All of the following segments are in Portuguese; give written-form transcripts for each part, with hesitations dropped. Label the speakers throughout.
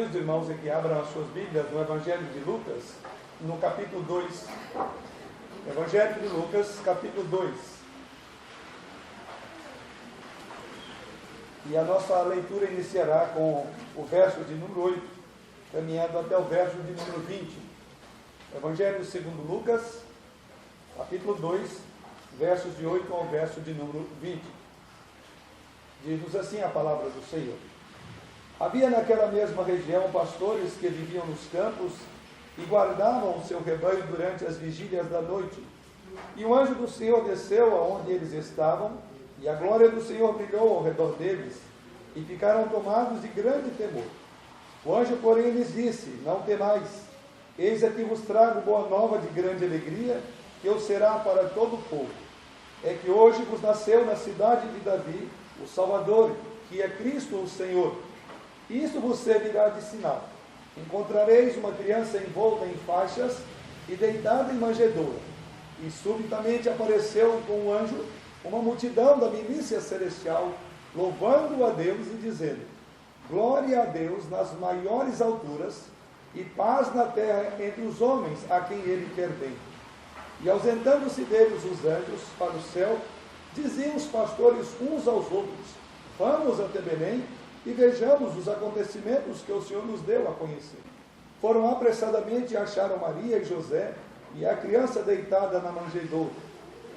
Speaker 1: convido os irmãos a que abram as suas Bíblias no Evangelho de Lucas, no capítulo 2. Evangelho de Lucas, capítulo 2. E a nossa leitura iniciará com o verso de número 8, caminhando até o verso de número 20. Evangelho segundo Lucas, capítulo 2, versos de 8 ao verso de número 20. Diz-nos assim a palavra do Senhor. Havia naquela mesma região pastores que viviam nos campos e guardavam o seu rebanho durante as vigílias da noite. E o anjo do Senhor desceu aonde eles estavam, e a glória do Senhor brilhou ao redor deles, e ficaram tomados de grande temor. O anjo, porém, lhes disse: Não temais, eis aqui vos trago boa nova de grande alegria, que o será para todo o povo. É que hoje vos nasceu na cidade de Davi o Salvador, que é Cristo o Senhor. E isto vos servirá de sinal. Encontrareis uma criança envolta em faixas e deitada em manjedoura. E subitamente apareceu com o anjo uma multidão da milícia celestial, louvando a Deus e dizendo: Glória a Deus nas maiores alturas e paz na terra entre os homens a quem ele quer bem. E ausentando-se deles os anjos para o céu, diziam os pastores uns aos outros: Vamos até Belém e vejamos os acontecimentos que o Senhor nos deu a conhecer. Foram apressadamente e acharam Maria e José e a criança deitada na manjedoura.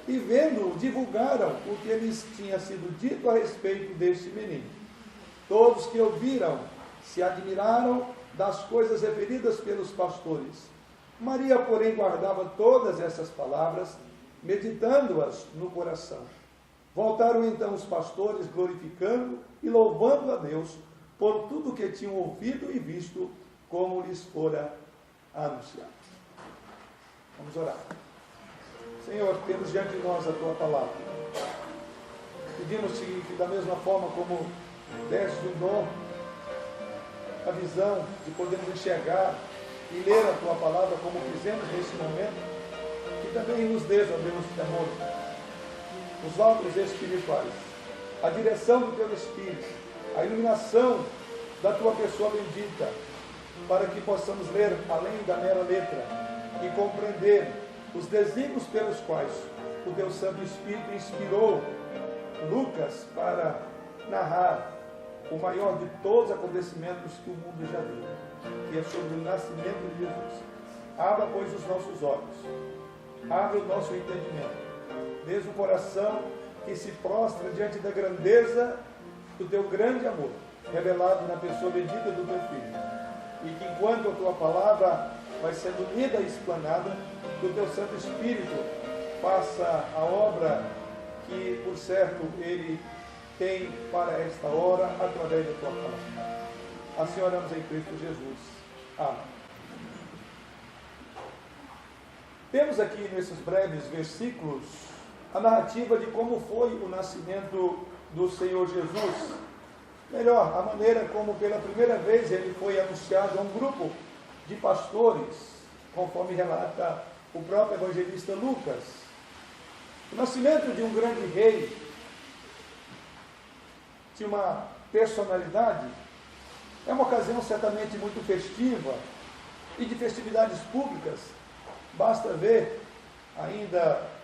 Speaker 1: E vendo-o, divulgaram o que lhes tinha sido dito a respeito deste menino. Todos que ouviram se admiraram das coisas referidas pelos pastores. Maria, porém, guardava todas essas palavras, meditando-as no coração. Voltaram então os pastores, glorificando e louvando a Deus por tudo o que tinham ouvido e visto, como lhes fora anunciado. Vamos orar. Senhor, temos diante de nós a Tua palavra. Pedimos-te que, da mesma forma como deste o dom, a visão de podermos enxergar e ler a Tua palavra como fizemos nesse momento, que também nos dês, ó Deus de amor, os óculos espirituais, a direção do Teu Espírito, a iluminação da Tua pessoa bendita, para que possamos ler além da mera letra e compreender os desígnios pelos quais o Teu Santo Espírito inspirou Lucas para narrar o maior de todos os acontecimentos que o mundo já viu, que é sobre o nascimento de Jesus. Abra, pois, os nossos olhos, abre o nosso entendimento, desde o coração que se prostra diante da grandeza do Teu grande amor, revelado na pessoa bendita do Teu Filho. E que enquanto a Tua palavra vai sendo lida e explanada, que o Teu Santo Espírito faça a obra que, por certo, Ele tem para esta hora, através da Tua palavra. Assim oramos em Cristo Jesus. Amém. Temos aqui nesses breves versículos a narrativa de como foi o nascimento do Senhor Jesus. Melhor, a maneira como pela primeira vez ele foi anunciado a um grupo de pastores, conforme relata o próprio evangelista Lucas. O nascimento de um grande rei, de uma personalidade, é uma ocasião certamente muito festiva e de festividades públicas. Basta ver ainda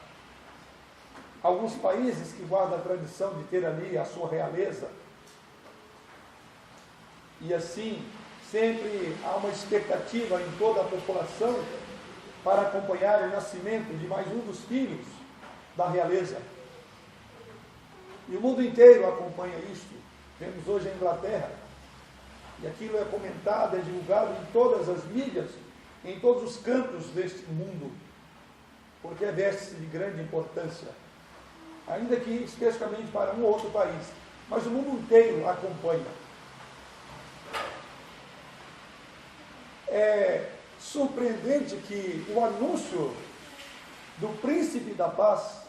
Speaker 1: alguns países que guardam a tradição de ter ali a sua realeza. E assim, sempre há uma expectativa em toda a população para acompanhar o nascimento de mais um dos filhos da realeza. E o mundo inteiro acompanha isto. Vemos hoje a Inglaterra, e aquilo é comentado, é divulgado em todas as mídias, em todos os cantos deste mundo, porque veste-se de grande importância, ainda que especificamente para um ou outro país, mas o mundo inteiro acompanha. É surpreendente que o anúncio do príncipe da paz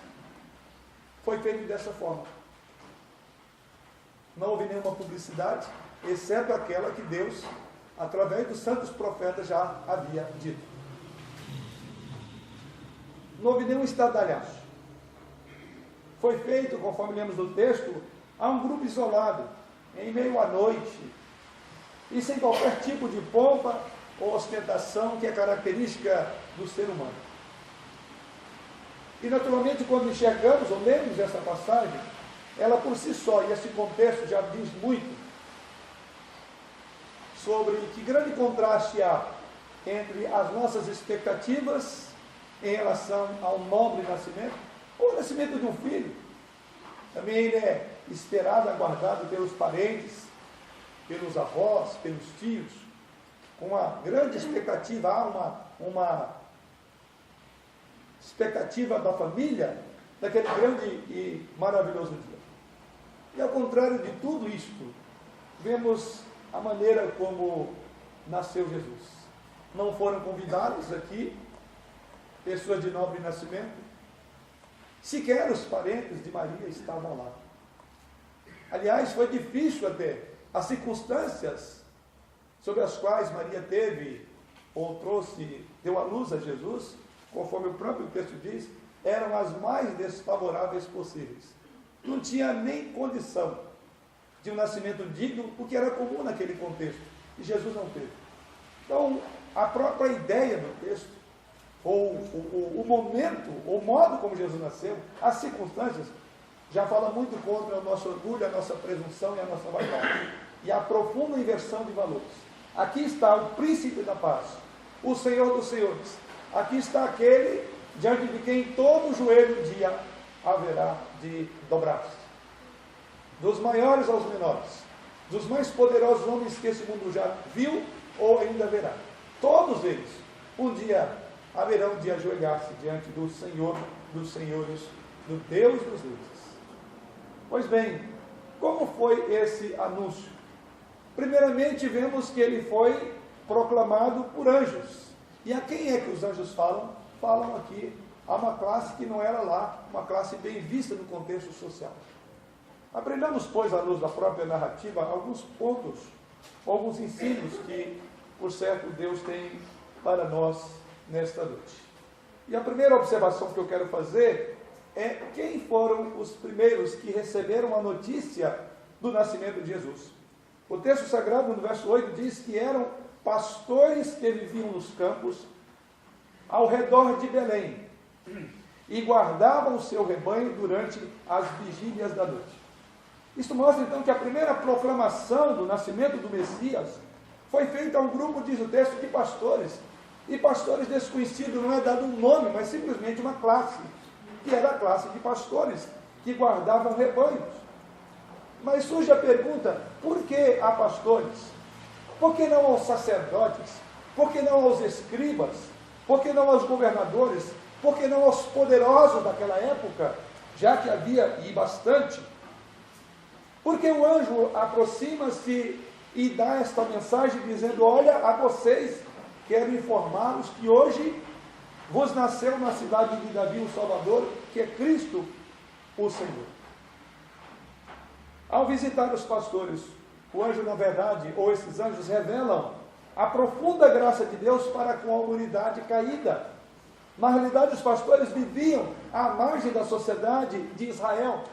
Speaker 1: foi feito dessa forma. Não houve nenhuma publicidade, exceto aquela que Deus, através dos santos profetas, já havia dito. Não houve nenhum estardalhaço. Foi feito, conforme lemos no texto, a um grupo isolado, em meio à noite, e sem qualquer tipo de pompa ou ostentação que é característica do ser humano. E naturalmente, quando enxergamos ou lemos essa passagem, ela por si só, e esse contexto já diz muito sobre que grande contraste há entre as nossas expectativas em relação ao nobre nascimento, ou o nascimento de um filho. Também ele é esperado, aguardado pelos parentes, pelos avós, pelos tios, com uma grande expectativa. Há uma expectativa da família daquele grande e maravilhoso dia. E ao contrário de tudo isto, vemos a maneira como nasceu Jesus. Não foram convidados aqui pessoas de nobre nascimento, sequer os parentes de Maria estavam lá. Aliás, foi difícil até. As circunstâncias sobre as quais Maria teve ou deu à luz a Jesus, conforme o próprio texto diz, eram as mais desfavoráveis possíveis. Não tinha nem condição de um nascimento digno, o que era comum naquele contexto, e Jesus não teve. Então, a própria ideia do texto, ou o momento, o modo como Jesus nasceu, as circunstâncias, já fala muito contra o nosso orgulho, a nossa presunção e a nossa vaidade, e a profunda inversão de valores. Aqui está o príncipe da paz, o Senhor dos senhores. Aqui está aquele diante de quem todo joelho um dia haverá de dobrar-se. Dos maiores aos menores, dos mais poderosos homens que esse mundo já viu ou ainda verá. Todos eles, um dia, haverão de ajoelhar-se diante do Senhor dos senhores, do Deus dos deuses. Pois bem, como foi esse anúncio? Primeiramente, vemos que ele foi proclamado por anjos. E a quem é que os anjos falam? Falam aqui a uma classe que não era lá, uma classe bem vista no contexto social. Aprendamos, pois, à luz da própria narrativa, alguns pontos, alguns ensinos que, por certo, Deus tem para nós nesta noite. E a primeira observação que eu quero fazer é quem foram os primeiros que receberam a notícia do nascimento de Jesus. O texto sagrado, no verso 8, diz que eram pastores que viviam nos campos ao redor de Belém e guardavam o seu rebanho durante as vigílias da noite. Isso mostra então que a primeira proclamação do nascimento do Messias foi feita a um grupo, diz o texto, de pastores. E pastores desconhecidos, não é dado um nome, mas simplesmente uma classe, que era a classe de pastores que guardavam rebanhos. Mas surge a pergunta, por que há pastores? Por que não aos sacerdotes? Por que não aos escribas? Por que não aos governadores? Por que não aos poderosos daquela época? Já que havia, e bastante. Porque o anjo aproxima-se e dá esta mensagem dizendo, olha, a vocês quero informá-los que hoje vos nasceu na cidade de Davi o Salvador, que é Cristo o Senhor. Ao visitar os pastores, o anjo, na verdade, ou esses anjos revelam a profunda graça de Deus para com a humanidade caída. Na realidade, os pastores viviam à margem da sociedade de Israel.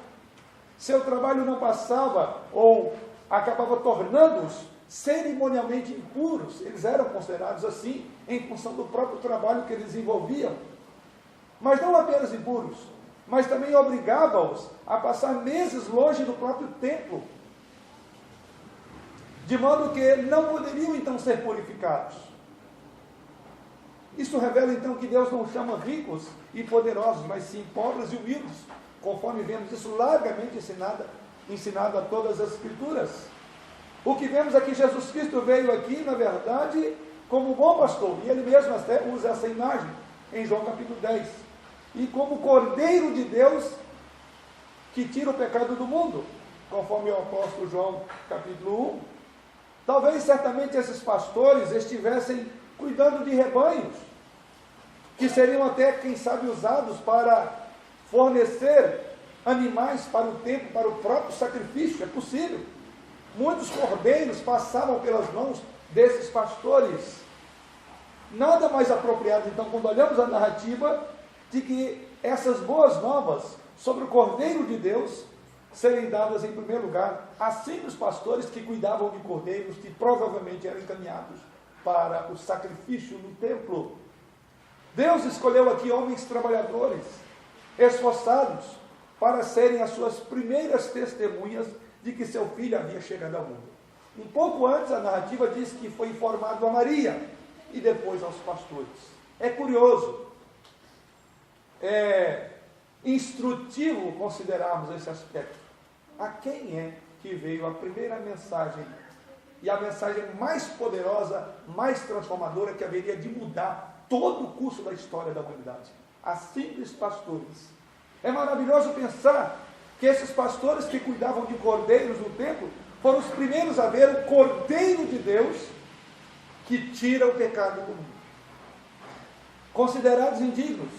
Speaker 1: Seu trabalho não passava ou acabava tornando-os cerimonialmente impuros. Eles eram considerados assim em função do próprio trabalho que eles desenvolviam. Mas não apenas impuros, mas também obrigava-os a passar meses longe do próprio templo, de modo que não poderiam então ser purificados. Isso revela então que Deus não chama ricos e poderosos, mas sim pobres e humildes, conforme vemos isso largamente ensinado a todas as Escrituras. O que vemos é que Jesus Cristo veio aqui, na verdade, como bom pastor, e ele mesmo até usa essa imagem em João capítulo 10, e como Cordeiro de Deus que tira o pecado do mundo, conforme o apóstolo João capítulo 1. Talvez, certamente, esses pastores estivessem cuidando de rebanhos, que seriam até, quem sabe, usados para fornecer animais para o templo, para o próprio sacrifício. É possível. Muitos cordeiros passavam pelas mãos desses pastores. Nada mais apropriado, então, quando olhamos a narrativa, de que essas boas novas sobre o Cordeiro de Deus serem dadas em primeiro lugar a simples pastores que cuidavam de cordeiros que provavelmente eram encaminhados para o sacrifício no templo. Deus escolheu aqui homens trabalhadores, esforçados, para serem as suas primeiras testemunhas de que seu filho havia chegado ao mundo. Um pouco antes, a narrativa diz que foi informado a Maria e depois aos pastores. É curioso, é instrutivo considerarmos esse aspecto. A quem é que veio a primeira mensagem e a mensagem mais poderosa, mais transformadora, que haveria de mudar todo o curso da história da humanidade? A simples pastores. É maravilhoso pensar que esses pastores que cuidavam de cordeiros no templo foram os primeiros a ver o Cordeiro de Deus que tira o pecado do mundo. Considerados indignos,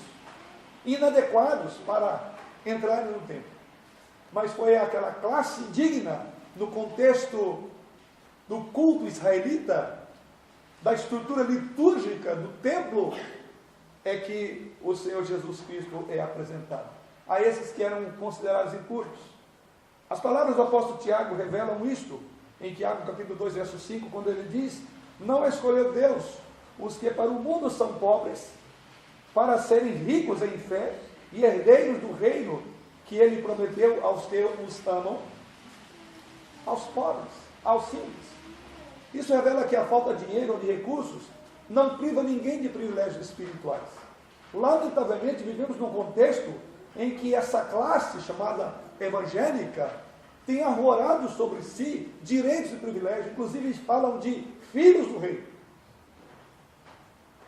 Speaker 1: inadequados para entrarem no templo. Mas foi aquela classe indigna, no contexto do culto israelita, da estrutura litúrgica do templo, é que o Senhor Jesus Cristo é apresentado. A esses que eram considerados impuros. As palavras do apóstolo Tiago revelam isto, em Tiago capítulo 2, verso 5, quando ele diz: não escolheu Deus os que para o mundo são pobres, para serem ricos em fé e herdeiros do reino que ele prometeu aos que os amam, aos pobres, aos simples. Isso revela que a falta de dinheiro ou de recursos não priva ninguém de privilégios espirituais. Lamentavelmente, vivemos num contexto em que essa classe chamada evangélica tem arvorado sobre si direitos e privilégios, inclusive falam de filhos do reino.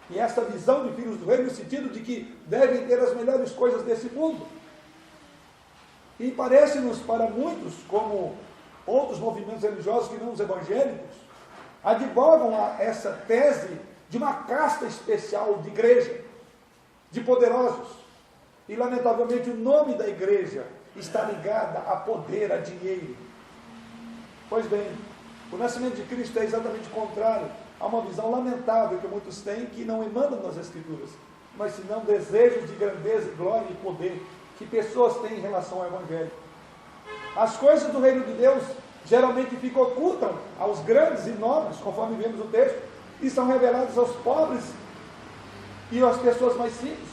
Speaker 1: E essa visão de filhos do reino no sentido de que devem ter as melhores coisas desse mundo. E parece-nos para muitos, como outros movimentos religiosos que não os evangélicos, advogam a essa tese de uma casta especial de igreja, de poderosos. E, lamentavelmente, o nome da igreja está ligado a poder, a dinheiro. Pois bem, o nascimento de Cristo é exatamente o contrário. Há uma visão lamentável que muitos têm, que não emanam das Escrituras, mas senão desejos de grandeza, glória e poder que pessoas têm em relação ao Evangelho. As coisas do reino de Deus geralmente ficam ocultas aos grandes e nobres, conforme vemos no texto, e são reveladas aos pobres e às pessoas mais simples.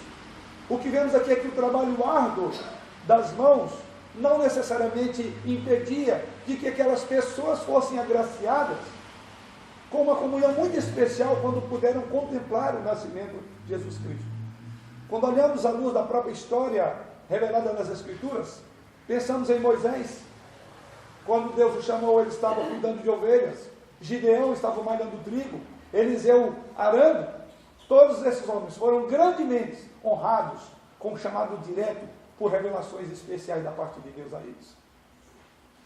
Speaker 1: O que vemos aqui é que o trabalho árduo das mãos não necessariamente impedia de que aquelas pessoas fossem agraciadas com uma comunhão muito especial quando puderam contemplar o nascimento de Jesus Cristo. Quando olhamos à luz da própria história revelada nas Escrituras, pensamos em Moisés. Quando Deus o chamou, ele estava cuidando de ovelhas. Gideão estava malhando trigo. Eliseu arando. Todos esses homens foram grandemente honrados com o chamado direto por revelações especiais da parte de Deus a eles.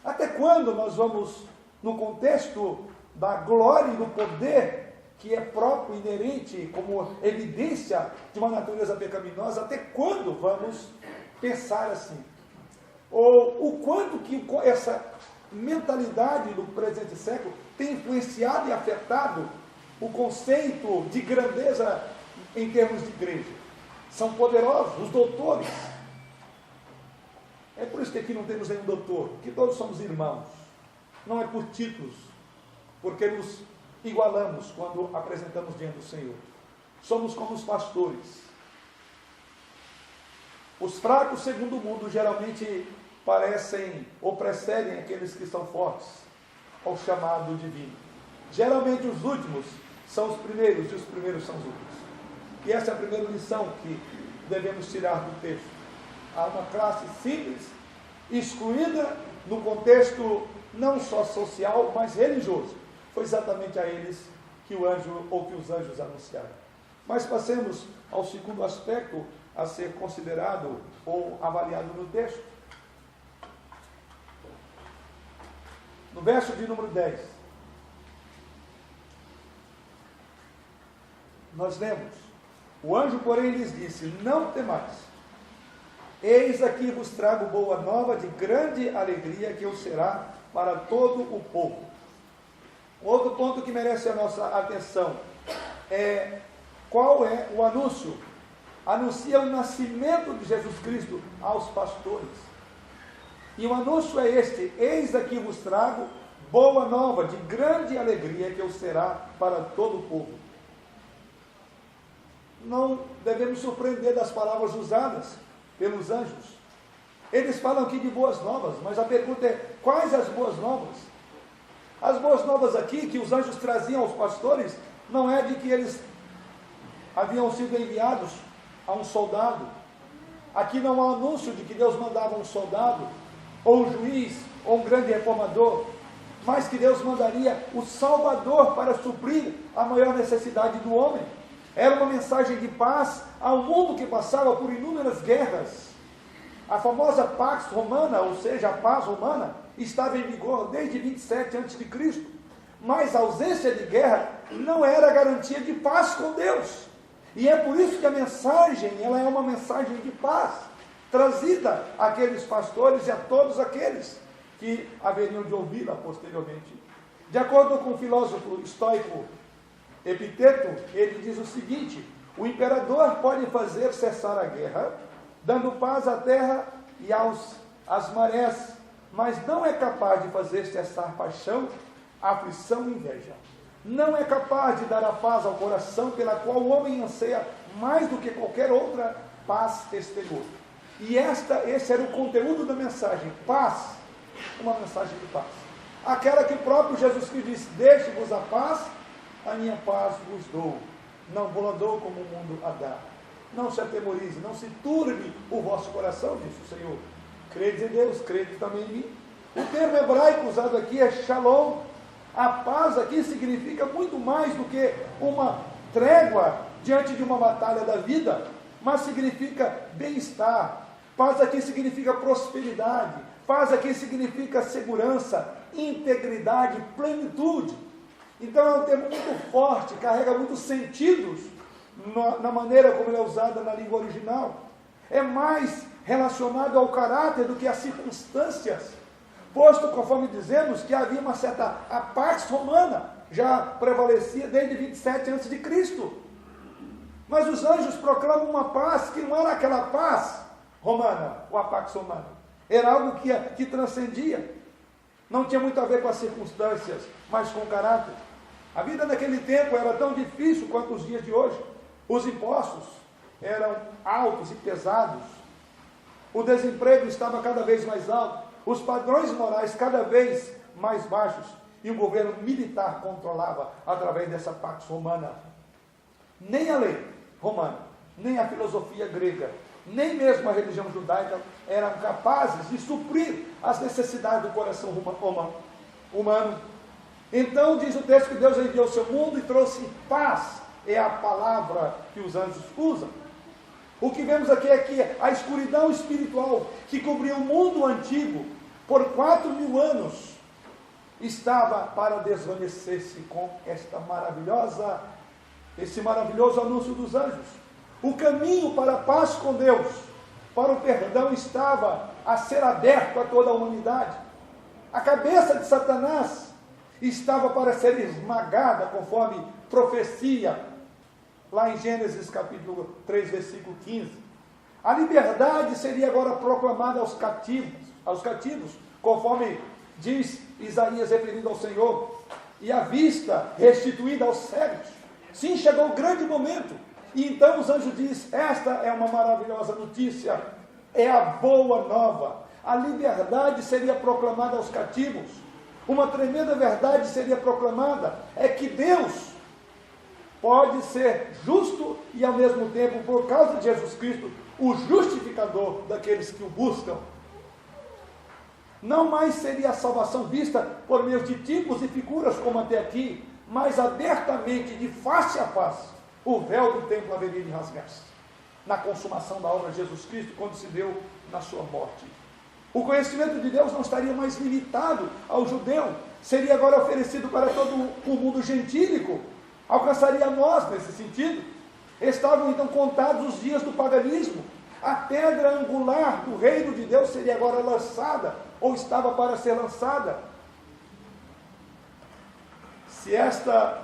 Speaker 1: Até quando nós vamos, no contexto da glória e do poder que é próprio, inerente, como evidência de uma natureza pecaminosa, até quando vamos pensar assim? Ou o quanto que essa mentalidade do presente século tem influenciado e afetado o conceito de grandeza em termos de igreja. São poderosos, os doutores. É por isso que aqui não temos nenhum doutor, que todos somos irmãos. Não é por títulos, porque nos igualamos quando apresentamos diante do Senhor. Somos como os pastores. Os fracos, segundo o mundo, geralmente parecem ou precedem aqueles que são fortes ao chamado divino. Geralmente os últimos são os primeiros e os primeiros são os últimos. E essa é a primeira lição que devemos tirar do texto. Há uma classe simples, excluída no contexto não só social, mas religioso. Foi exatamente a eles que o anjo ou que os anjos anunciaram. Mas passemos ao segundo aspecto a ser considerado ou avaliado no texto. No verso de número 10, nós lemos: o anjo, porém, lhes disse: não temais, eis aqui vos trago boa nova de grande alegria, que o será para todo o povo. Outro ponto que merece a nossa atenção é qual é o anúncio. Anuncia o nascimento de Jesus Cristo aos pastores. E o anúncio é este: eis aqui vos trago boa nova, de grande alegria, que eu será para todo o povo. Não devemos surpreender das palavras usadas pelos anjos. Eles falam aqui de boas novas, mas a pergunta é: quais as boas novas? As boas novas aqui que os anjos traziam aos pastores não é de que eles haviam sido enviados a um soldado. Aqui não há anúncio de que Deus mandava um soldado, ou um juiz, ou um grande reformador, mas que Deus mandaria o Salvador para suprir a maior necessidade do homem. Era uma mensagem de paz ao mundo que passava por inúmeras guerras. A famosa Pax Romana, ou seja, a paz romana, estava em vigor desde 27 a.C., mas a ausência de guerra não era garantia de paz com Deus. E é por isso que a mensagem, ela é uma mensagem de paz, trazida àqueles pastores e a todos aqueles que haveriam de ouvi-la posteriormente. De acordo com o filósofo estoico Epiteto, ele diz o seguinte: o imperador pode fazer cessar a guerra, dando paz à terra e às marés, mas não é capaz de fazer cessar paixão, aflição e inveja. Não é capaz de dar a paz ao coração, pela qual o homem anseia mais do que qualquer outra paz exterior. E esse era o conteúdo da mensagem: paz, uma mensagem de paz. Aquela que o próprio Jesus Cristo disse: deixe-vos a paz, a minha paz vos dou. Não vos dou como o mundo a dá. Não se atemorize, não se turbe o vosso coração, disse o Senhor. Credes em Deus, credes também em mim. O termo hebraico usado aqui é shalom. A paz aqui significa muito mais do que uma trégua diante de uma batalha da vida, mas significa bem-estar. Paz aqui significa prosperidade. Paz aqui significa segurança, integridade, plenitude. Então é um termo muito forte, carrega muitos sentidos na maneira como ele é usado na língua original. É mais relacionado ao caráter do que às circunstâncias, posto, conforme dizemos, que havia uma certa a Pax Romana, já prevalecia desde 27 a.C. Mas os anjos proclamam uma paz que não era aquela paz romana, ou a Pax Romana. Era algo que transcendia. Não tinha muito a ver com as circunstâncias, mas com o caráter. A vida naquele tempo era tão difícil quanto os dias de hoje. Os impostos eram altos e pesados. O desemprego estava cada vez mais alto. Os padrões morais cada vez mais baixos. E o governo militar controlava através dessa Pax Romana. Nem a lei romana, nem a filosofia grega, nem mesmo a religião judaica eram capazes de suprir as necessidades do coração humano. Então diz o texto que Deus enviou o seu mundo e trouxe paz. É a palavra que os anjos usam. O que vemos aqui é que a escuridão espiritual que cobriu o mundo antigo por 4.000 anos estava para desvanecer-se com esse maravilhoso anúncio dos anjos. O caminho para a paz com Deus, para o perdão, estava a ser aberto a toda a humanidade. A cabeça de Satanás estava para ser esmagada, conforme profecia lá em Gênesis capítulo 3, versículo 15. A liberdade seria agora proclamada aos cativos, conforme diz Isaías referindo ao Senhor, e a vista restituída aos cegos. Sim, chegou o grande momento. E então os anjos dizem: esta é uma maravilhosa notícia, é a boa nova. A liberdade seria proclamada aos cativos. Uma tremenda verdade seria proclamada, é que Deus pode ser justo e ao mesmo tempo, por causa de Jesus Cristo, o justificador daqueles que o buscam. Não mais seria a salvação vista por meio de tipos e figuras como até aqui, mas abertamente, de face a face, o véu do templo haveria de rasgar-se, na consumação da obra de Jesus Cristo, quando se deu na sua morte. O conhecimento de Deus não estaria mais limitado ao judeu, seria agora oferecido para todo o mundo gentílico, alcançaria nós nesse sentido. Estavam então contados os dias do paganismo. A pedra angular do reino de Deus seria agora lançada, ou estava para ser lançada. Se esta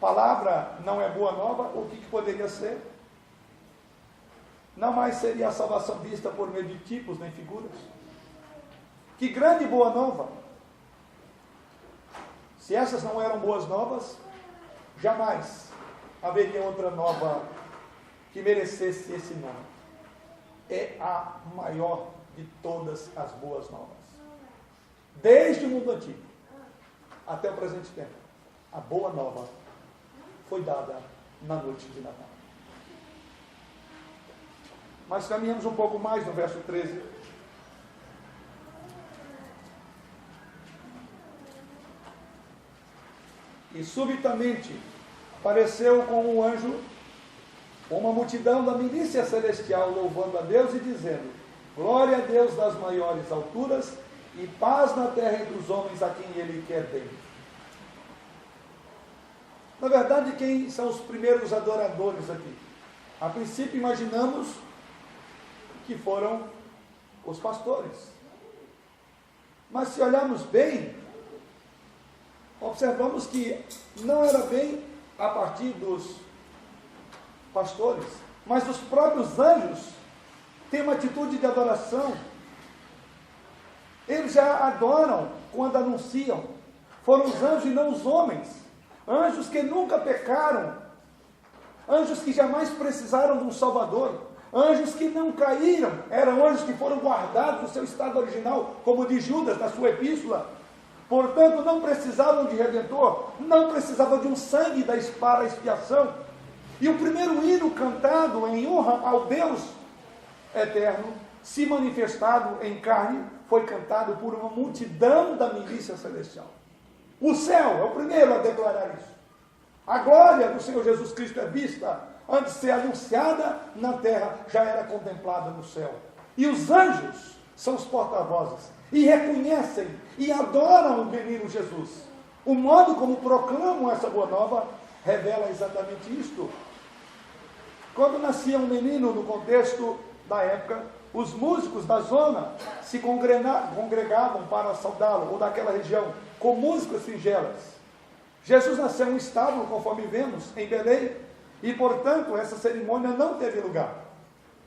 Speaker 1: palavra não é boa nova, o que poderia ser? não mais seria a salvação vista por meio de tipos nem figuras. Que grande boa nova! Se essas não eram boas novas, jamais haveria outra nova que merecesse esse nome. É a maior de todas as boas novas. Desde o mundo antigo até o presente tempo, a boa nova foi dada na noite de Natal. Mas caminhamos um pouco mais no verso 13. E subitamente apareceu com um anjo uma multidão da milícia celestial, louvando a Deus e dizendo: glória a Deus das maiores alturas e paz na terra entre os homens a quem Ele quer bem. Na verdade, quem são os primeiros adoradores aqui? A princípio imaginamos que foram os pastores. Mas se olharmos bem, observamos que não era bem a partir dos pastores, mas os próprios anjos têm uma atitude de adoração. Eles já adoram quando anunciam. Foram os anjos e não os homens. Anjos que nunca pecaram. Anjos que jamais precisaram de um Salvador. Anjos que não caíram. Eram anjos que foram guardados no seu estado original, como diz Judas na sua epístola. Portanto, não precisavam de redentor. Não precisavam de um sangue para a expiação. E o primeiro hino cantado em honra ao Deus eterno, se manifestado em carne, foi cantado por uma multidão da milícia celestial. O céu é o primeiro a declarar isso. A glória do Senhor Jesus Cristo é vista antes de ser anunciada na terra, já era contemplada no céu. E os anjos são os porta-vozes e reconhecem e adoram o menino Jesus. O modo como proclamam essa boa nova revela exatamente isto. Quando nascia um menino no contexto da época, os músicos da zona se congregavam para saudá-lo, ou daquela região, com músicas singelas. Jesus nasceu em um estábulo, conforme vemos, em Belém, e, portanto, essa cerimônia não teve lugar.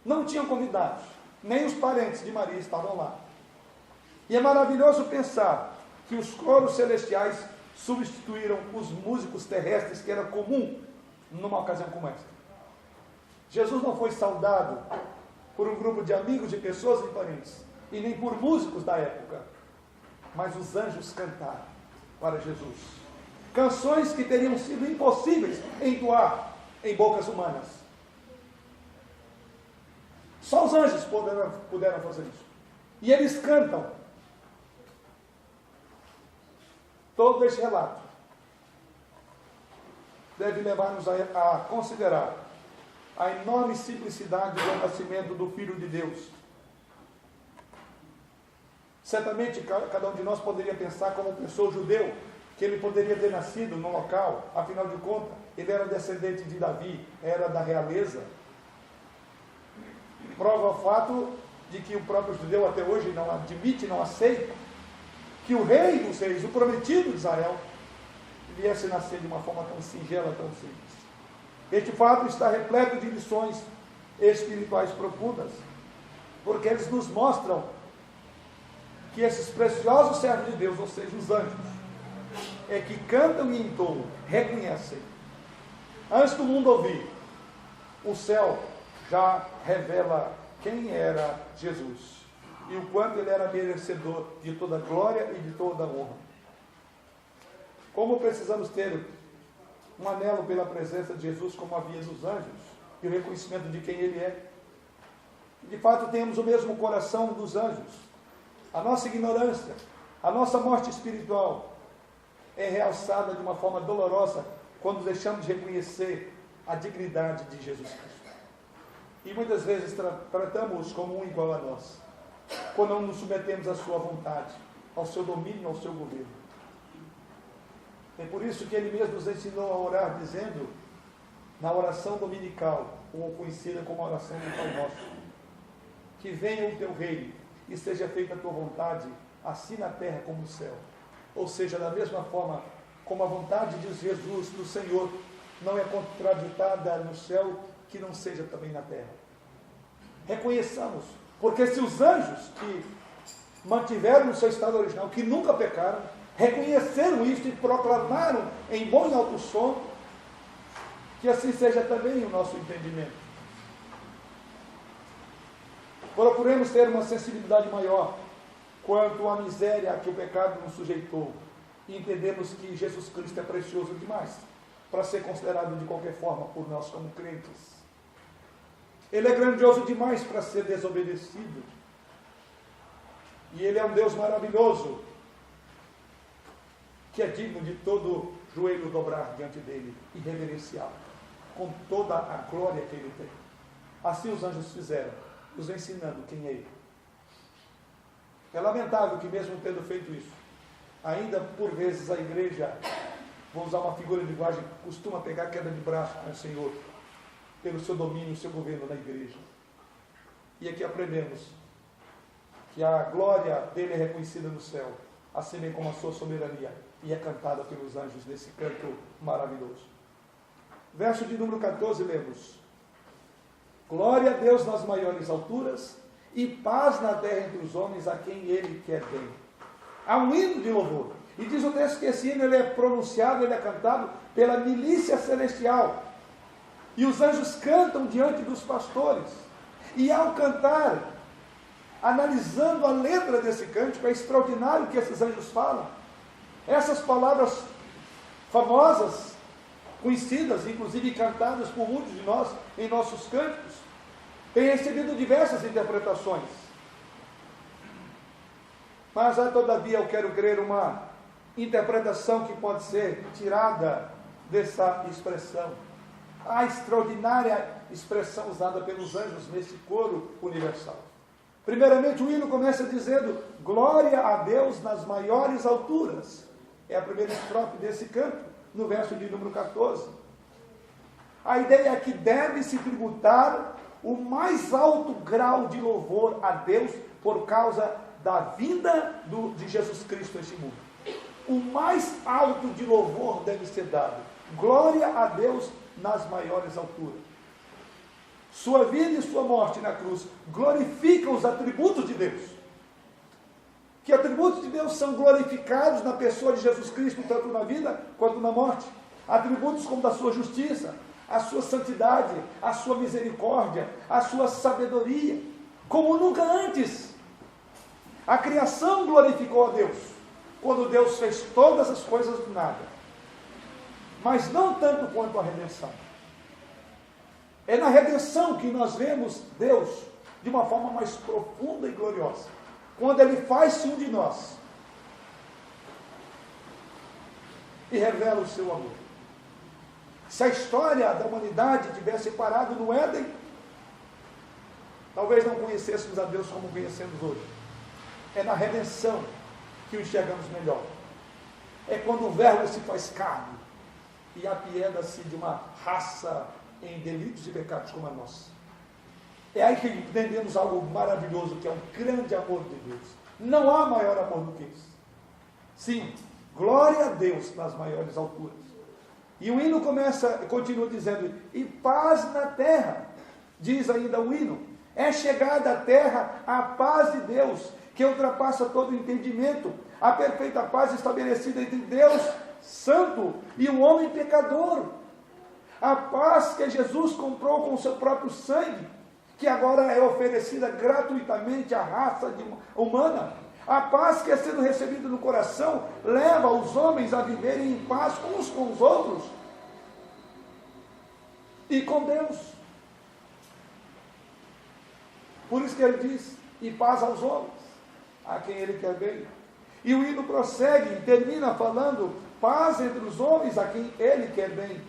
Speaker 1: Não tinham convidados, nem os parentes de Maria estavam lá. E é maravilhoso pensar que os coros celestiais substituíram os músicos terrestres, que era comum numa ocasião como esta. Jesus não foi saudado por um grupo de amigos, de pessoas e parentes, e nem por músicos da época, mas os anjos cantaram para Jesus. Canções que teriam sido impossíveis entoar em bocas humanas. Só os anjos puderam fazer isso. E eles cantam. Todo este relato deve levar-nos a considerar a enorme simplicidade do nascimento do Filho de Deus. Certamente cada um de nós poderia pensar, como pensou o judeu, que ele poderia ter nascido no local, afinal de contas, ele era descendente de Davi, era da realeza. Prova o fato de que o próprio judeu até hoje não admite, não aceita, que o rei dos reis, o prometido de Israel, viesse nascer de uma forma tão singela, tão simples. Este fato está repleto de lições espirituais profundas, porque eles nos mostram que esses preciosos servos de Deus, ou seja, os anjos, é que cantam e entoam, reconhecem. Antes do mundo ouvir, o céu já revela quem era Jesus e o quanto ele era merecedor de toda glória e de toda honra. Como precisamos ter um anelo pela presença de Jesus, como havia dos anjos, e o reconhecimento de quem ele é. De fato, temos o mesmo coração dos anjos. A nossa ignorância, a nossa morte espiritual é realçada de uma forma dolorosa quando deixamos de reconhecer a dignidade de Jesus Cristo. E muitas vezes tratamos-os como um igual a nós, quando não nos submetemos à sua vontade, ao seu domínio, ao seu governo. É por isso que ele mesmo nos ensinou a orar, dizendo, na oração dominical, ou conhecida como oração do Pai Nosso, que venha o teu reino e seja feita a tua vontade, assim na terra como no céu. Ou seja, da mesma forma como a vontade de Jesus, do Senhor, não é contraditada no céu, que não seja também na terra. reconheçamos. Porque se os anjos que mantiveram no seu estado original, que nunca pecaram, reconheceram isso e proclamaram em bom e alto som, que assim seja também o nosso entendimento. Procuremos ter uma sensibilidade maior quanto à miséria a que o pecado nos sujeitou e entendemos que Jesus Cristo é precioso demais para ser considerado de qualquer forma por nós como crentes. Ele é grandioso demais para ser desobedecido. E Ele é um Deus maravilhoso, que é digno de todo joelho dobrar diante dEle e reverenciá-lo, com toda a glória que Ele tem. Assim os anjos fizeram, nos ensinando quem é Ele. É lamentável que mesmo tendo feito isso, ainda por vezes a igreja, vou usar uma figura de linguagem, costuma pegar queda de braço com o Senhor, pelo seu domínio e seu governo na igreja. E aqui aprendemos que a glória dele é reconhecida no céu, assim bem como a sua soberania, e é cantada pelos anjos nesse canto maravilhoso. Verso de número 14, lemos: glória a Deus nas maiores alturas, e paz na terra entre os homens a quem Ele quer bem. Há um hino de louvor, e diz o texto que esse hino ele é pronunciado, ele é cantado pela milícia celestial, e os anjos cantam diante dos pastores, e ao cantar, analisando a letra desse cântico, é extraordinário o que esses anjos falam. Essas palavras famosas, conhecidas, inclusive cantadas por muitos de nós em nossos cânticos, têm recebido diversas interpretações. Mas há, todavia, eu quero crer, uma interpretação que pode ser tirada dessa expressão. A extraordinária expressão usada pelos anjos nesse coro universal. Primeiramente, o hino começa dizendo: glória a Deus nas maiores alturas. É a primeira estrofe desse canto, no verso de número 14. A ideia é que deve-se tributar o mais alto grau de louvor a Deus por causa da vinda de Jesus Cristo a este mundo. O mais alto de louvor deve ser dado. Glória a Deus nas maiores alturas. Sua vida e sua morte na cruz glorificam os atributos de Deus. Que atributos de Deus são glorificados na pessoa de Jesus Cristo, tanto na vida quanto na morte. Atributos como da sua justiça, a sua santidade, a sua misericórdia, a sua sabedoria, como nunca antes. A criação glorificou a Deus, quando Deus fez todas as coisas do nada. Mas não tanto quanto a redenção. É na redenção que nós vemos Deus de uma forma mais profunda e gloriosa. Quando Ele faz-se um de nós e revela o seu amor. Se a história da humanidade tivesse parado no Éden, talvez não conhecêssemos a Deus como conhecemos hoje. É na redenção que o enxergamos melhor. É quando o Verbo se faz carne e apieda-se de uma raça em delitos e pecados como a nossa. É aí que entendemos algo maravilhoso, que é um grande amor de Deus. Não há maior amor do que isso. Sim, glória a Deus nas maiores alturas. E o hino continua dizendo: e paz na terra. Diz ainda o hino: é chegada à terra a paz de Deus, que ultrapassa todo o entendimento, a perfeita paz estabelecida entre Deus santo e o homem pecador. A paz que Jesus comprou com o seu próprio sangue, que agora é oferecida gratuitamente à raça humana. A paz que é sendo recebida no coração leva os homens a viverem em paz uns com os outros e com Deus. Por isso que ele diz: e paz aos homens, a quem Ele quer bem. E o hino prossegue, termina falando: paz entre os homens, a quem Ele quer bem.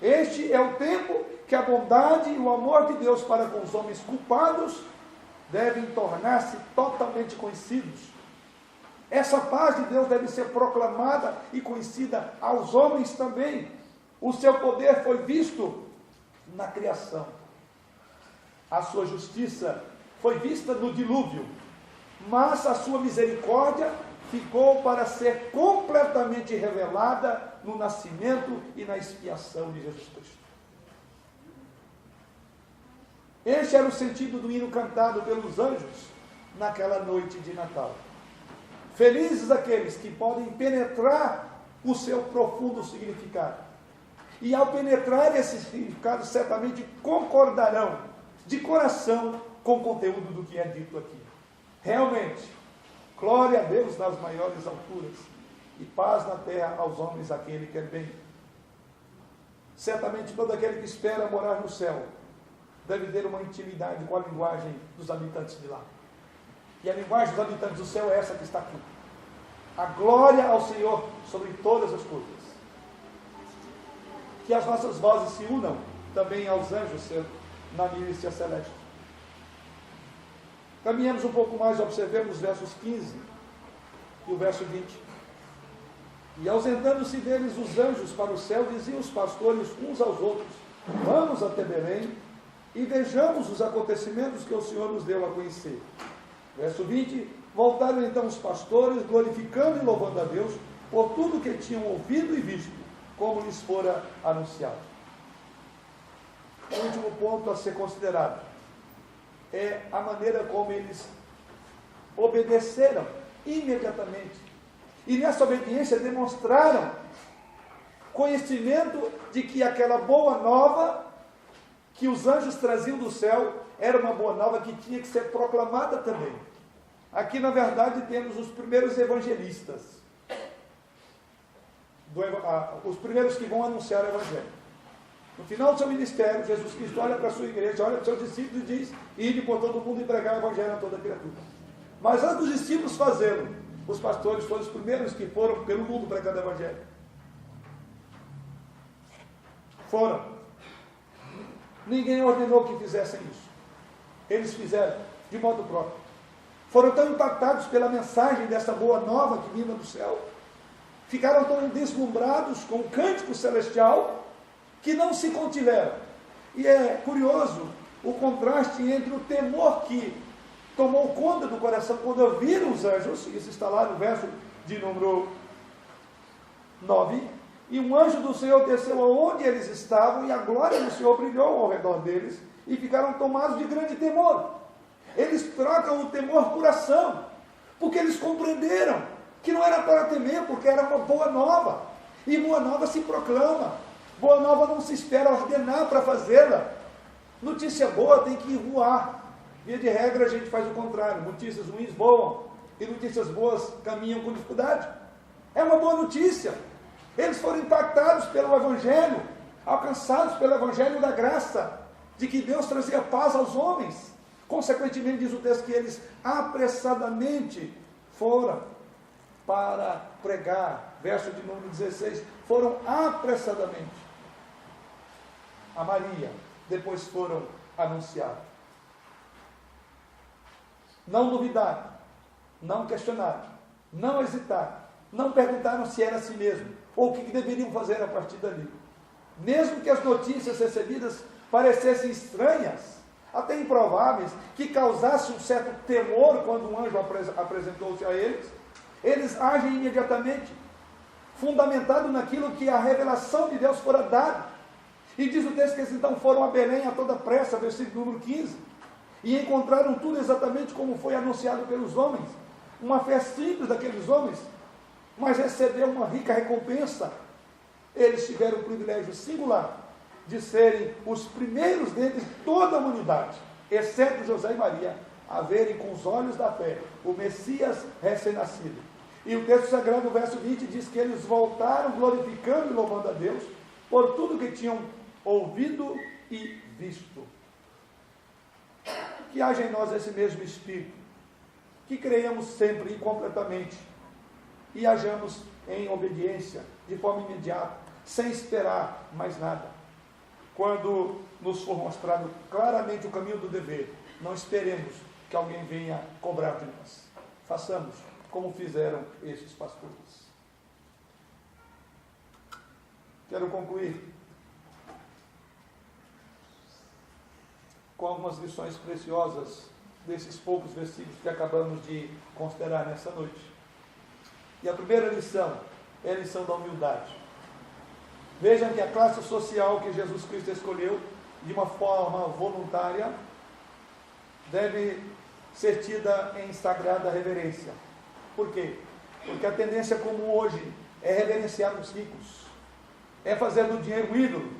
Speaker 1: Este é o tempo que a bondade e o amor de Deus para com os homens culpados devem tornar-se totalmente conhecidos. Essa paz de Deus deve ser proclamada e conhecida aos homens também. O seu poder foi visto na criação. A sua justiça foi vista no dilúvio. Mas a sua misericórdia ficou para ser completamente revelada no nascimento e na expiação de Jesus Cristo. Este era o sentido do hino cantado pelos anjos naquela noite de Natal. Felizes aqueles que podem penetrar o seu profundo significado. E ao penetrar esse significado, certamente concordarão de coração com o conteúdo do que é dito aqui. Realmente, glória a Deus nas maiores alturas e paz na terra aos homens aquele que quer bem. Certamente todo aquele que espera morar no céu deve ter uma intimidade com a linguagem dos habitantes de lá. E a linguagem dos habitantes do céu é essa que está aqui. A glória ao Senhor sobre todas as coisas. Que as nossas vozes se unam também aos anjos na milícia celeste. Caminhamos um pouco mais, observemos os versos 15 e o verso 20. E ausentando-se deles os anjos para o céu, diziam os pastores uns aos outros: vamos até Belém e vejamos os acontecimentos que o Senhor nos deu a conhecer. Verso 20, voltaram então os pastores, glorificando e louvando a Deus por tudo que tinham ouvido e visto, como lhes fora anunciado. O último ponto a ser considerado é a maneira como eles obedeceram imediatamente. E nessa obediência demonstraram conhecimento de que aquela boa nova que os anjos traziam do céu era uma boa nova que tinha que ser proclamada também. Aqui, na verdade, temos os primeiros evangelistas. Os primeiros que vão anunciar o Evangelho. No final do seu ministério, Jesus Cristo olha para a sua igreja, olha para os seus discípulos e diz: ide por todo mundo e pregar o Evangelho a toda criatura. Mas antes dos discípulos fazê-lo, os pastores foram os primeiros que foram pelo mundo pregando o Evangelho. Foram. Ninguém ordenou que fizessem isso. Eles fizeram de modo próprio. Foram tão impactados pela mensagem dessa boa nova que vinha do céu, ficaram tão deslumbrados com o cântico celestial, que não se contiveram. E é curioso o contraste entre o temor que tomou conta do coração quando ouviram os anjos, isso está lá no verso de número 9, e um anjo do Senhor desceu aonde eles estavam, e a glória do Senhor brilhou ao redor deles, e ficaram tomados de grande temor. Eles trocam o temor por ação, porque eles compreenderam que não era para temer, porque era uma boa nova, e boa nova se proclama. Boa nova não se espera ordenar para fazê-la. Notícia boa tem que voar. Via de regra a gente faz o contrário. Notícias ruins voam e notícias boas caminham com dificuldade. É uma boa notícia. Eles foram impactados pelo Evangelho, alcançados pelo Evangelho da graça, de que Deus trazia paz aos homens. Consequentemente, diz o texto que eles apressadamente foram para pregar. Verso de número 16. Foram apressadamente a Maria, depois foram anunciar. Não duvidaram, não questionaram, não hesitaram, não perguntaram se era assim mesmo, ou o que deveriam fazer a partir dali. Mesmo que as notícias recebidas parecessem estranhas, até improváveis, que causassem um certo temor quando um anjo apresentou-se a eles, eles agem imediatamente, fundamentado naquilo que a revelação de Deus fora dada. E diz o texto que eles então foram a Belém a toda pressa, versículo número 15, e encontraram tudo exatamente como foi anunciado pelos homens. Uma fé simples daqueles homens, mas recebeu uma rica recompensa. Eles tiveram o privilégio singular de serem os primeiros dentre toda a humanidade, exceto José e Maria, a verem com os olhos da fé o Messias recém-nascido. E o texto sagrado, o verso 20, diz que eles voltaram glorificando e louvando a Deus por tudo que tinham ouvido e visto. Que haja em nós esse mesmo Espírito, que creiamos sempre e completamente, e hajamos em obediência, de forma imediata, sem esperar mais nada. Quando nos for mostrado claramente o caminho do dever, não esperemos que alguém venha cobrar de nós. Façamos como fizeram estes pastores. Quero concluir com algumas lições preciosas desses poucos versículos que acabamos de considerar nessa noite. E a primeira lição é a lição da humildade. Vejam que a classe social que Jesus Cristo escolheu de uma forma voluntária deve ser tida em sagrada reverência. Por quê? Porque a tendência comum hoje é reverenciar os ricos, é fazer do dinheiro um ídolo.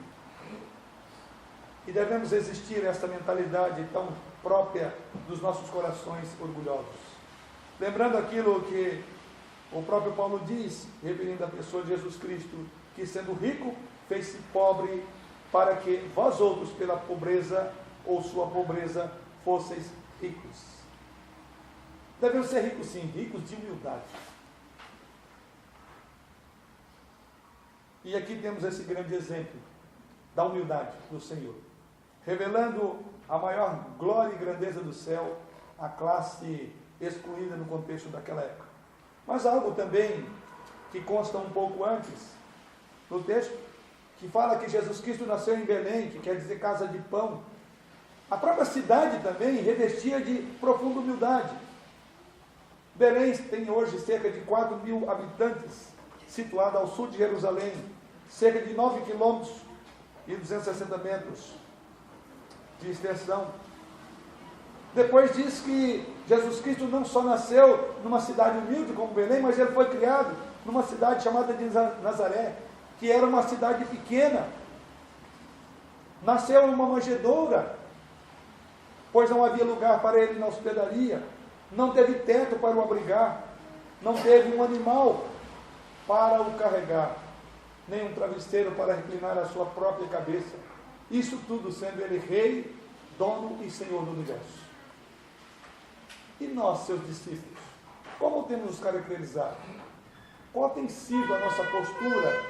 Speaker 1: E devemos resistir a essa mentalidade tão própria dos nossos corações orgulhosos. Lembrando aquilo que o próprio Paulo diz, referindo à pessoa de Jesus Cristo, que sendo rico, fez-se pobre, para que vós outros, pela pobreza ou sua pobreza, fosseis ricos. Devemos ser ricos sim, ricos de humildade. E aqui temos esse grande exemplo da humildade do Senhor, revelando a maior glória e grandeza do céu à classe excluída no contexto daquela época. Mas algo também que consta um pouco antes no texto, que fala que Jesus Cristo nasceu em Belém, que quer dizer casa de pão. A própria cidade também revestia de profunda humildade. Belém tem hoje cerca de 4.000 habitantes, situada ao sul de Jerusalém, cerca de 9 quilômetros e 260 metros de extensão. Depois diz que Jesus Cristo não só nasceu numa cidade humilde como Belém, mas ele foi criado numa cidade chamada de Nazaré, que era uma cidade pequena. Nasceu em uma manjedoura, pois não havia lugar para ele na hospedaria, não teve teto para o abrigar, não teve um animal para o carregar, nem um travesseiro para reclinar a sua própria cabeça. Isso tudo sendo ele rei, dono e senhor do universo. E nós, seus discípulos, como temos nos caracterizado? Qual tem sido a nossa postura?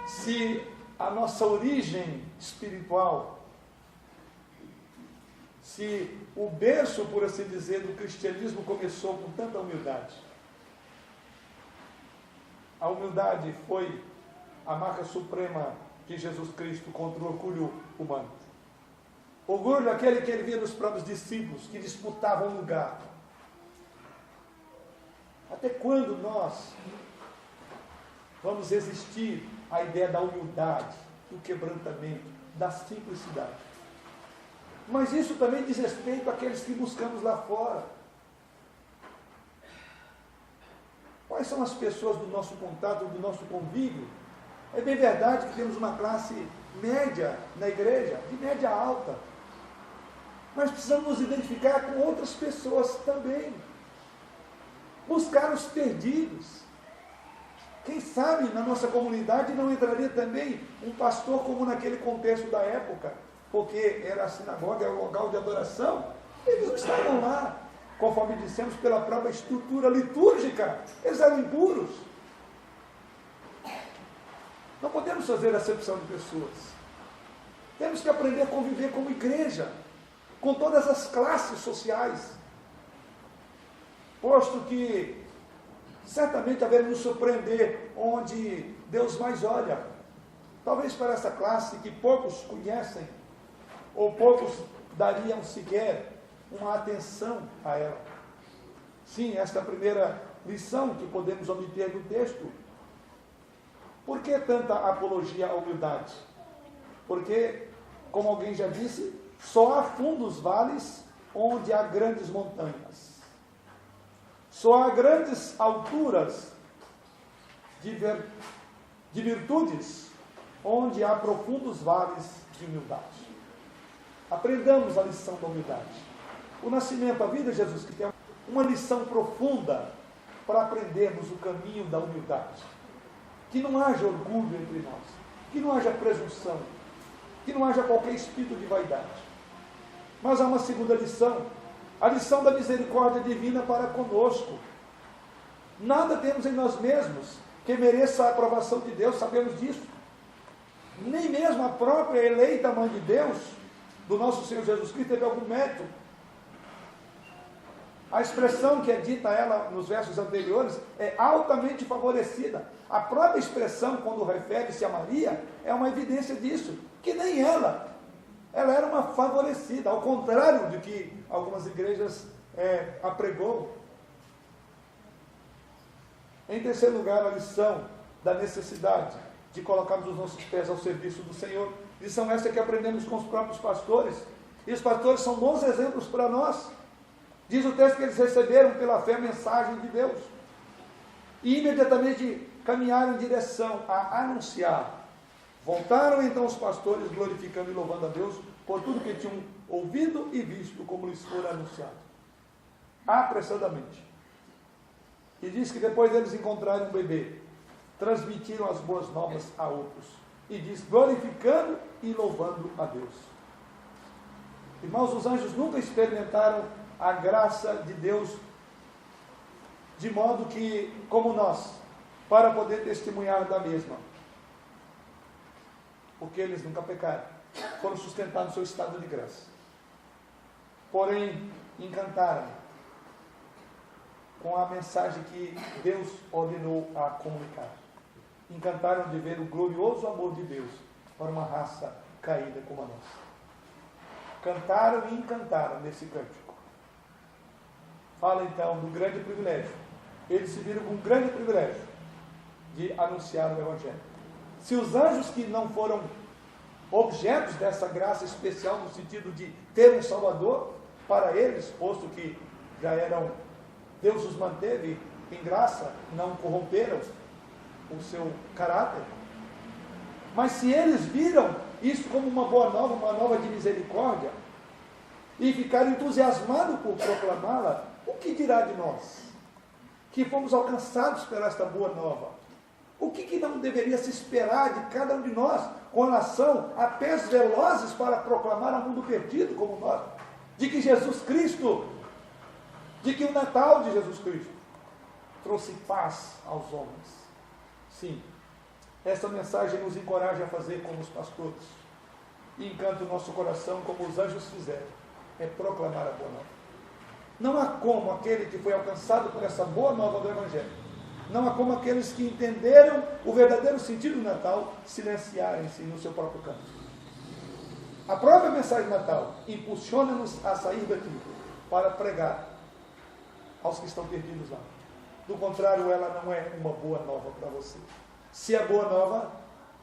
Speaker 1: Se a nossa origem espiritual, se o berço, por assim dizer, do cristianismo começou com tanta humildade. A humildade foi a marca suprema de Jesus Cristo contra o orgulho humano. Orgulho aquele que ele via nos próprios discípulos, que disputavam lugar. Até quando nós vamos resistir à ideia da humildade, do quebrantamento, da simplicidade? Mas isso também diz respeito àqueles que buscamos lá fora. Quais são as pessoas do nosso contato, do nosso convívio? É bem verdade que temos uma classe média na igreja, de média alta. Mas precisamos nos identificar com outras pessoas também. Buscar os perdidos. Quem sabe na nossa comunidade não entraria também um pastor como naquele contexto da época, porque era a sinagoga, era o local de adoração. Eles não estavam lá, conforme dissemos, pela própria estrutura litúrgica. Eles eram impuros. Não podemos fazer acepção de pessoas. Temos que aprender a conviver como igreja, com todas as classes sociais, posto que certamente haveremos nos surpreender onde Deus mais olha, talvez para essa classe que poucos conhecem, ou poucos dariam sequer uma atenção a ela. Sim, esta é a primeira lição que podemos obter do texto. Por que tanta apologia à humildade? Porque, como alguém já disse, só há fundos vales onde há grandes montanhas. Só há grandes alturas de virtudes onde há profundos vales de humildade. Aprendamos a lição da humildade. O nascimento, a vida de Jesus, que tem uma lição profunda para aprendermos o caminho da humildade. Que não haja orgulho entre nós, que não haja presunção, que não haja qualquer espírito de vaidade. Mas há uma segunda lição, a lição da misericórdia divina para conosco. Nada temos em nós mesmos que mereça a aprovação de Deus, sabemos disso. Nem mesmo a própria eleita mãe de Deus, do nosso Senhor Jesus Cristo, teve algum mérito. A expressão que é dita a ela nos versos anteriores é altamente favorecida. A própria expressão, quando refere-se a Maria, é uma evidência disso, que nem ela era uma favorecida, ao contrário do que algumas igrejas apregou. Em terceiro lugar, a lição da necessidade de colocarmos os nossos pés ao serviço do Senhor. Lição essa que aprendemos com os próprios pastores, E os pastores são bons exemplos para nós. Diz o texto que eles receberam pela fé a mensagem de Deus. E imediatamente caminharam em direção a anunciar. Voltaram então os pastores glorificando e louvando a Deus por tudo que tinham ouvido e visto como lhes fora anunciado. Apressadamente. E diz que depois deles encontrarem um bebê, transmitiram as boas novas a outros. E diz, glorificando e louvando a Deus. Irmãos, os anjos nunca experimentaram a graça de Deus de modo que, como nós, para poder testemunhar da mesma. Porque eles nunca pecaram. Foram sustentados no seu estado de graça. Porém, encantaram com a mensagem que Deus ordenou a comunicar. Encantaram de ver o glorioso amor de Deus para uma raça caída como a nossa. Cantaram e encantaram nesse cântico. Fala então do grande privilégio. Eles se viram com um grande privilégio de anunciar o Evangelho. Se os anjos que não foram objetos dessa graça especial, no sentido de ter um Salvador para eles, posto que já eram, Deus os manteve em graça, não corromperam o seu caráter. Mas se eles viram isso como uma boa nova, uma nova de misericórdia, e ficaram entusiasmados por proclamá-la, o que dirá de nós? Que fomos alcançados por esta boa nova. O que não deveria se esperar de cada um de nós com relação a pés velozes para proclamar ao mundo perdido como nós? De que Jesus Cristo, de que o Natal de Jesus Cristo trouxe paz aos homens. Sim, essa mensagem nos encoraja a fazer como os pastores. E encanta o nosso coração como os anjos fizeram. É proclamar a boa nova. Não há como aquele que foi alcançado por essa boa nova do Evangelho, não há como aqueles que entenderam o verdadeiro sentido do Natal silenciarem-se no seu próprio canto. A própria mensagem do Natal impulsiona-nos a sair daqui para pregar aos que estão perdidos lá. Do contrário, ela não é uma boa nova para você. Se é boa nova,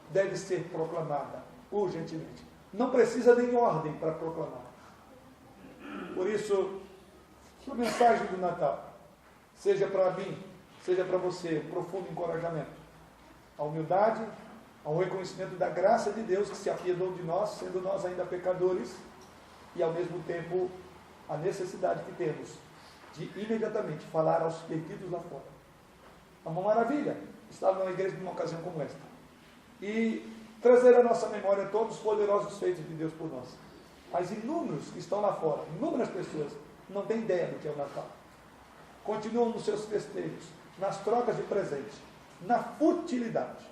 Speaker 1: deve ser proclamada urgentemente. Não precisa nem ordem para proclamar. Por isso, que a mensagem do Natal seja para mim, seja para você, um profundo encorajamento. A humildade, ao reconhecimento da graça de Deus que se apiedou de nós, sendo nós ainda pecadores, e ao mesmo tempo a necessidade que temos de imediatamente falar aos perdidos lá fora. É uma maravilha estar numa igreja numa ocasião como esta e trazer à nossa memória todos os poderosos feitos de Deus por nós. Mas inúmeros que estão lá fora, inúmeras pessoas, não têm ideia do que é o Natal. Continuam nos seus festejos, nas trocas de presente, na futilidade.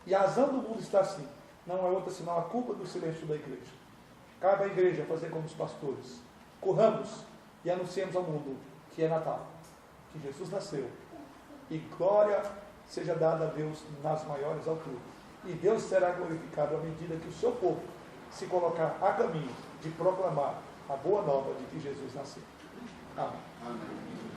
Speaker 1: E a razão do mundo está assim. Não é outra senão a culpa do silêncio da igreja. Cabe à igreja fazer como os pastores. Corramos e anunciemos ao mundo que é Natal, que Jesus nasceu. E glória seja dada a Deus nas maiores alturas. E Deus será glorificado à medida que o seu povo se colocar a caminho de proclamar a boa nova de que Jesus nasceu. Amém. Amém.